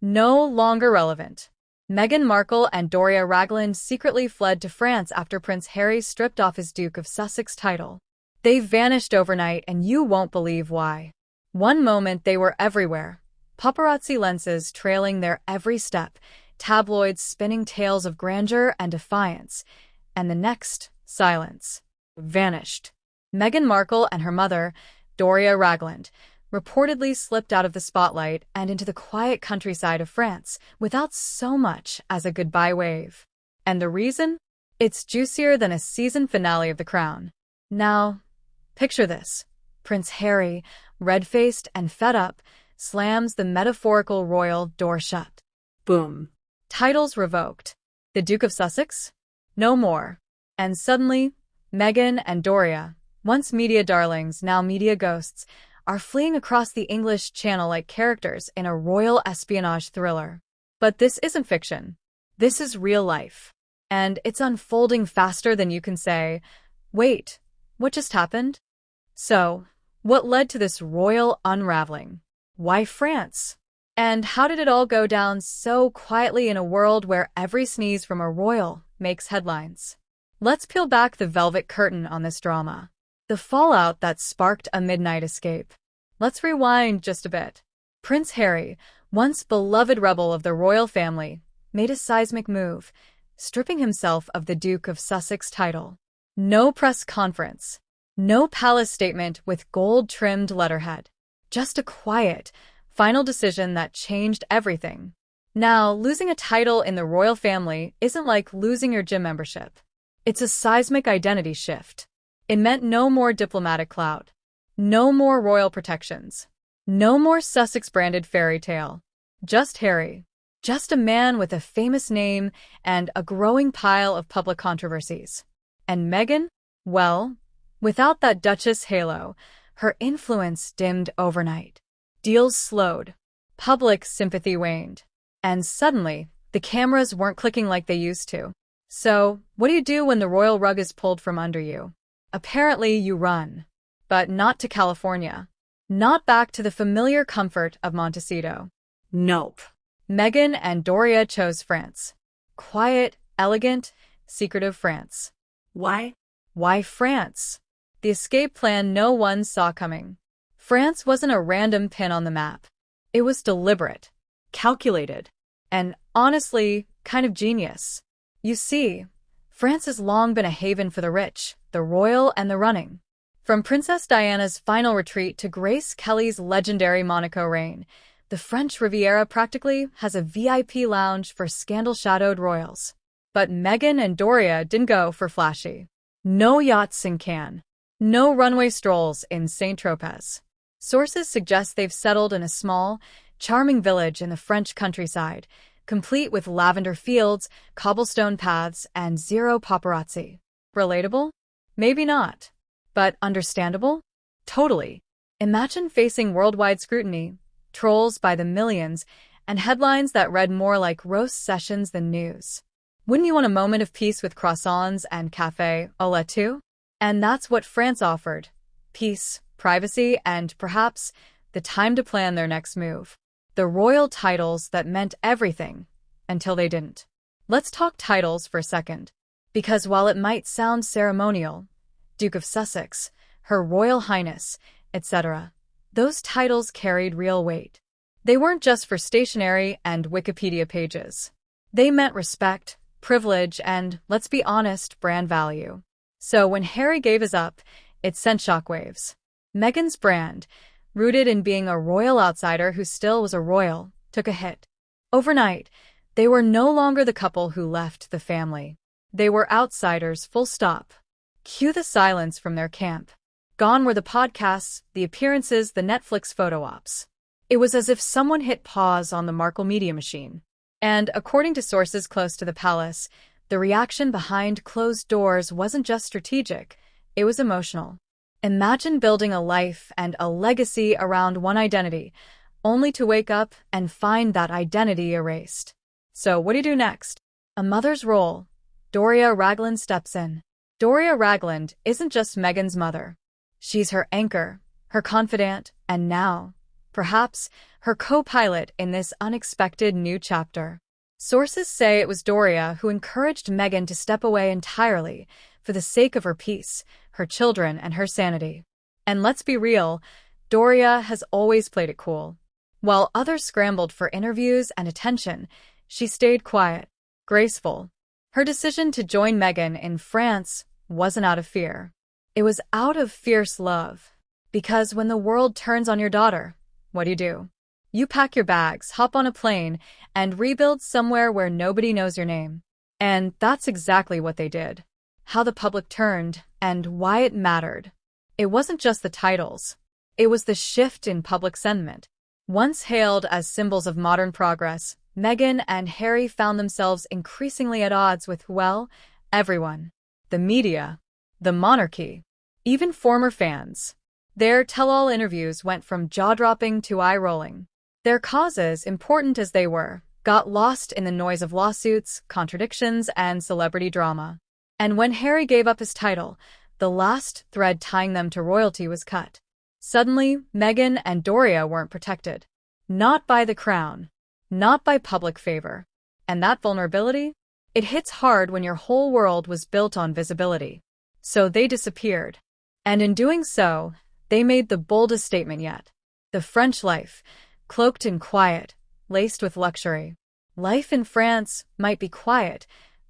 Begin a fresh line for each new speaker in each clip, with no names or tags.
No longer relevant. Meghan Markle and Doria Ragland secretly fled to France after Prince Harry stripped off his Duke of Sussex title. They vanished overnight, and you won't believe why. One moment they were everywhere, paparazzi lenses trailing their every step, tabloids spinning tales of grandeur and defiance, and the next, silence. Vanished. Meghan Markle and her mother, Doria Ragland, reportedly slipped out of the spotlight and into the quiet countryside of France without so much as a goodbye wave. And the reason? It's juicier than a season finale of The Crown. Now, picture this. Prince Harry, red-faced and fed up, slams the metaphorical royal door shut. Boom. Titles revoked. The Duke of Sussex? No more. And suddenly, Meghan and Doria, once media darlings, now media ghosts, are fleeing across the English Channel like characters in a royal espionage thriller. But this isn't fiction. This is real life. And it's unfolding faster than you can say, wait, what just happened? So, what led to this royal unraveling? Why France? And how did it all go down so quietly in a world where every sneeze from a royal makes headlines? Let's peel back the velvet curtain on this drama. The fallout that sparked a midnight escape. Let's rewind just a bit. Prince Harry, once beloved rebel of the royal family, made a seismic move, stripping himself of the Duke of Sussex title. No press conference. No palace statement with gold-trimmed letterhead. Just a quiet, final decision that changed everything. Now, losing a title in the royal family isn't like losing your gym membership. It's a seismic identity shift. It meant no more diplomatic clout. No more royal protections. No more Sussex-branded fairy tale. Just Harry. Just a man with a famous name and a growing pile of public controversies. And Meghan? Well, without that Duchess halo, her influence dimmed overnight. Deals slowed. Public sympathy waned. And suddenly, the cameras weren't clicking like they used to. So, what do you do when the royal rug is pulled from under you? Apparently, you run. But not to California. Not back to the familiar comfort of Montecito. Nope. Meghan and Doria chose France. Quiet, elegant, secretive France. Why? Why France? The escape plan no one saw coming. France wasn't a random pin on the map. It was deliberate, calculated, and honestly, kind of genius. You see, France has long been a haven for the rich, the royal, and the running. From Princess Diana's final retreat to Grace Kelly's legendary Monaco reign, the French Riviera practically has a VIP lounge for scandal-shadowed royals. But Meghan and Doria didn't go for flashy. No yachts in Cannes. No runway strolls in Saint-Tropez. Sources suggest they've settled in a small, charming village in the French countryside, complete with lavender fields, cobblestone paths, and zero paparazzi. Relatable? Maybe not. But understandable? Totally. Imagine facing worldwide scrutiny, trolls by the millions, and headlines that read more like roast sessions than news. Wouldn't you want a moment of peace with croissants and café au lait too? And that's what France offered. Peace, privacy, and perhaps the time to plan their next move. The royal titles that meant everything, until they didn't. Let's talk titles for a second. Because while it might sound ceremonial, Duke of Sussex, Her Royal Highness, etc., those titles carried real weight. They weren't just for stationery and Wikipedia pages. They meant respect, privilege, and, let's be honest, brand value. So when Harry gave his up, it sent shockwaves. Meghan's brand, rooted in being a royal outsider who still was a royal, took a hit. Overnight, they were no longer the couple who left the family. They were outsiders, full stop. Cue the silence from their camp. Gone were the podcasts, the appearances, the Netflix photo ops. It was as if someone hit pause on the Markle media machine. And according to sources close to the palace, the reaction behind closed doors wasn't just strategic, it was emotional. Imagine building a life and a legacy around one identity, only to wake up and find that identity erased. So what do you do next? A mother's role. Doria Ragland steps in. Doria Ragland isn't just Meghan's mother. She's her anchor, her confidant, and now, perhaps her co-pilot in this unexpected new chapter. Sources say it was Doria who encouraged Meghan to step away entirely for the sake of her peace, her children, and her sanity. And let's be real, Doria has always played it cool. While others scrambled for interviews and attention, she stayed quiet, graceful. Her decision to join Meghan in France wasn't out of fear. It was out of fierce love. Because when the world turns on your daughter, what do? You pack your bags, hop on a plane, and rebuild somewhere where nobody knows your name. And that's exactly what they did. How the public turned, and why it mattered. It wasn't just the titles. It was the shift in public sentiment. Once hailed as symbols of modern progress, Meghan and Harry found themselves increasingly at odds with, well, everyone. The media, the monarchy, even former fans. Their tell-all interviews went from jaw-dropping to eye-rolling. Their causes, important as they were, got lost in the noise of lawsuits, contradictions, and celebrity drama. And when Harry gave up his title, the last thread tying them to royalty was cut. Suddenly, Meghan and Doria weren't protected. Not by the crown. Not by public favor. And that vulnerability? It hits hard when your whole world was built on visibility. So they disappeared. And in doing so, they made the boldest statement yet. The French life, cloaked in quiet, laced with luxury. Life in France might be quiet,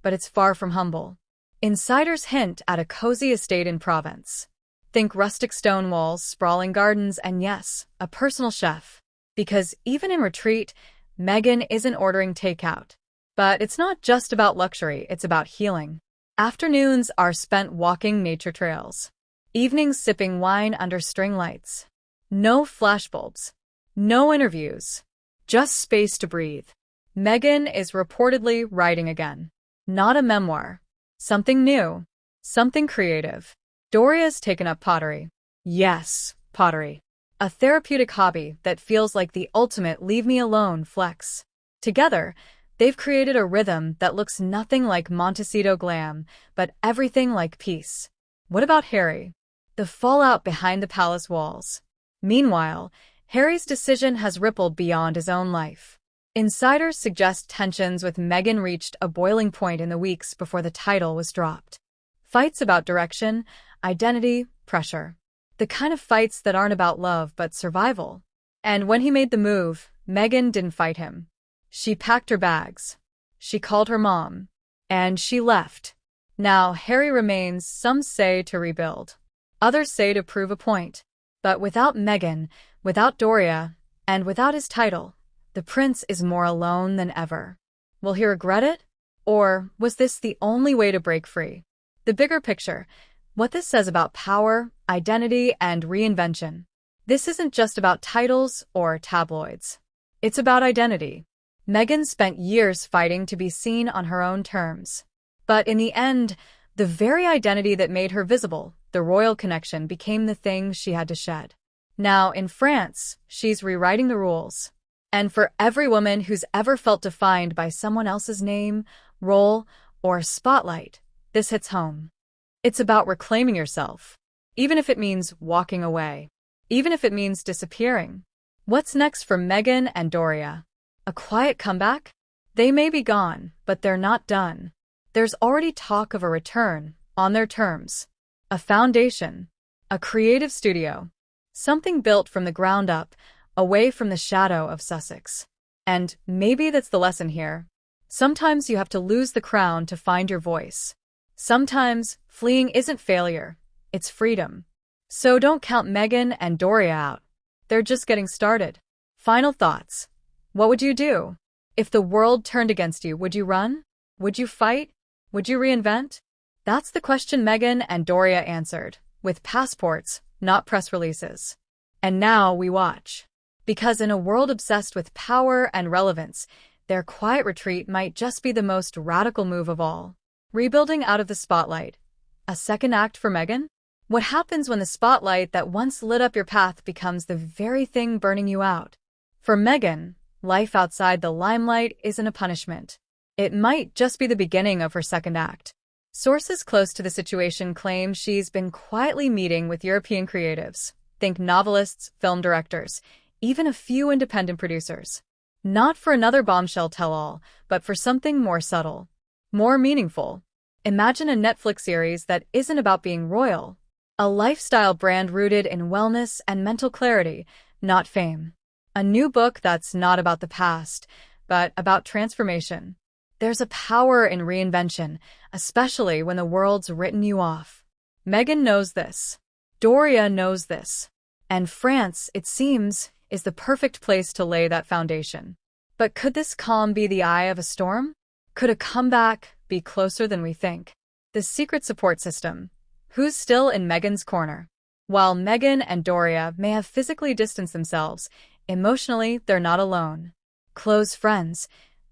but it's far from humble. Insiders hint at a cozy estate in Provence. Think rustic stone walls, sprawling gardens, and yes, a personal chef. Because even in retreat, Meghan isn't ordering takeout. But it's not just about luxury, it's about healing. Afternoons are spent walking nature trails. Evenings sipping wine under string lights. No flashbulbs. No interviews. Just space to breathe. Meghan is reportedly writing again. Not a memoir. Something new. Something creative. Doria's taken up pottery. Yes, pottery. A therapeutic hobby that feels like the ultimate leave-me-alone flex. Together, they've created a rhythm that looks nothing like Montecito glam, but everything like peace. What about Harry? The fallout behind the palace walls. Meanwhile, Harry's decision has rippled beyond his own life. Insiders suggest tensions with Meghan reached a boiling point in the weeks before the title was dropped. Fights about direction, identity, pressure. The kind of fights that aren't about love but survival. And when he made the move, Meghan didn't fight him. She packed her bags. She called her mom. And she left. Now Harry remains, some say to rebuild. Others say to prove a point. But without Meghan, without Doria, and without his title, the prince is more alone than ever. Will he regret it? Or was this the only way to break free? The bigger picture, what this says about power, identity, and reinvention. This isn't just about titles or tabloids. It's about identity. Meghan spent years fighting to be seen on her own terms. But in the end, the very identity that made her visible, the royal connection, became the thing she had to shed. Now, in France, she's rewriting the rules. And for every woman who's ever felt defined by someone else's name, role, or spotlight, this hits home. It's about reclaiming yourself, even if it means walking away, even if it means disappearing. What's next for Meghan and Doria? A quiet comeback? They may be gone, but they're not done. There's already talk of a return, on their terms. A foundation. A creative studio. Something built from the ground up, away from the shadow of Sussex. And maybe that's the lesson here. Sometimes you have to lose the crown to find your voice. Sometimes fleeing isn't failure, it's freedom. So don't count Meghan and Doria out. They're just getting started. Final thoughts. What would you do? If the world turned against you, would you run? Would you fight? Would you reinvent? That's the question Meghan and Doria answered, with passports, not press releases. And now we watch. Because in a world obsessed with power and relevance, their quiet retreat might just be the most radical move of all. Rebuilding out of the spotlight. A second act for Meghan? What happens when the spotlight that once lit up your path becomes the very thing burning you out? For Meghan, life outside the limelight isn't a punishment. It might just be the beginning of her second act. Sources close to the situation claim she's been quietly meeting with European creatives. Think novelists, film directors, even a few independent producers. Not for another bombshell tell-all, but for something more subtle, more meaningful. Imagine a Netflix series that isn't about being royal. A lifestyle brand rooted in wellness and mental clarity, not fame. A new book that's not about the past, but about transformation. There's a power in reinvention, especially when the world's written you off. Meghan knows this. Doria knows this. And France, it seems, is the perfect place to lay that foundation. But could this calm be the eye of a storm? Could a comeback be closer than we think? The secret support system. Who's still in Meghan's corner? While Meghan and Doria may have physically distanced themselves, emotionally they're not alone. Close friends,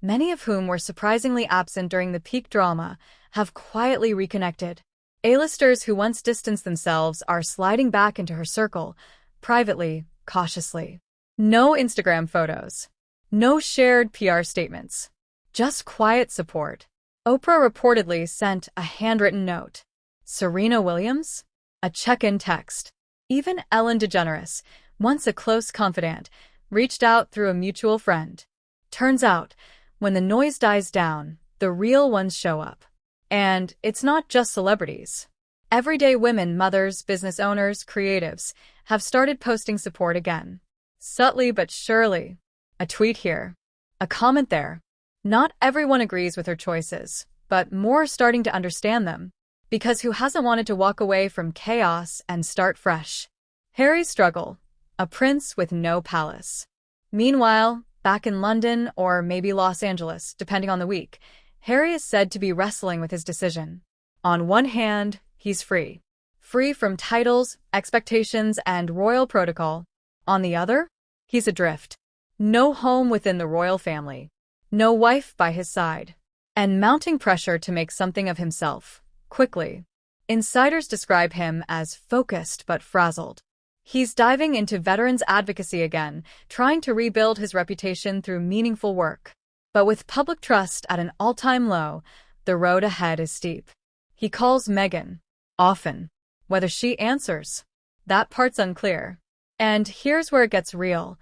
many of whom were surprisingly absent during the peak drama, have quietly reconnected. A-listers who once distanced themselves are sliding back into her circle, privately, cautiously. No Instagram photos. No shared PR statements. Just quiet support. Oprah reportedly sent a handwritten note. Serena Williams? A check-in text. Even Ellen DeGeneres, once a close confidant, reached out through a mutual friend. Turns out, when the noise dies down, the real ones show up. And it's not just celebrities. Everyday women, mothers, business owners, creatives, have started posting support again. Subtly but surely. A tweet here. A comment there. Not everyone agrees with her choices, but more are starting to understand them. Because who hasn't wanted to walk away from chaos and start fresh? Harry's struggle. A prince with no palace. Meanwhile, back in London or maybe Los Angeles, depending on the week, Harry is said to be wrestling with his decision. On one hand, he's free. Free from titles, expectations, and royal protocol. On the other, he's adrift. No home within the royal family. No wife by his side. And mounting pressure to make something of himself, quickly. Insiders describe him as focused but frazzled. He's diving into veterans advocacy again, trying to rebuild his reputation through meaningful work. But with public trust at an all-time low, the road ahead is steep. He calls Meghan. Often. Whether she answers, that part's unclear. And here's where it gets real.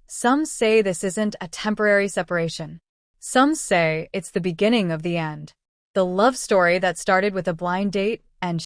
Some say this isn't a temporary separation. Some say it's the beginning of the end. The love story that started with a blind date and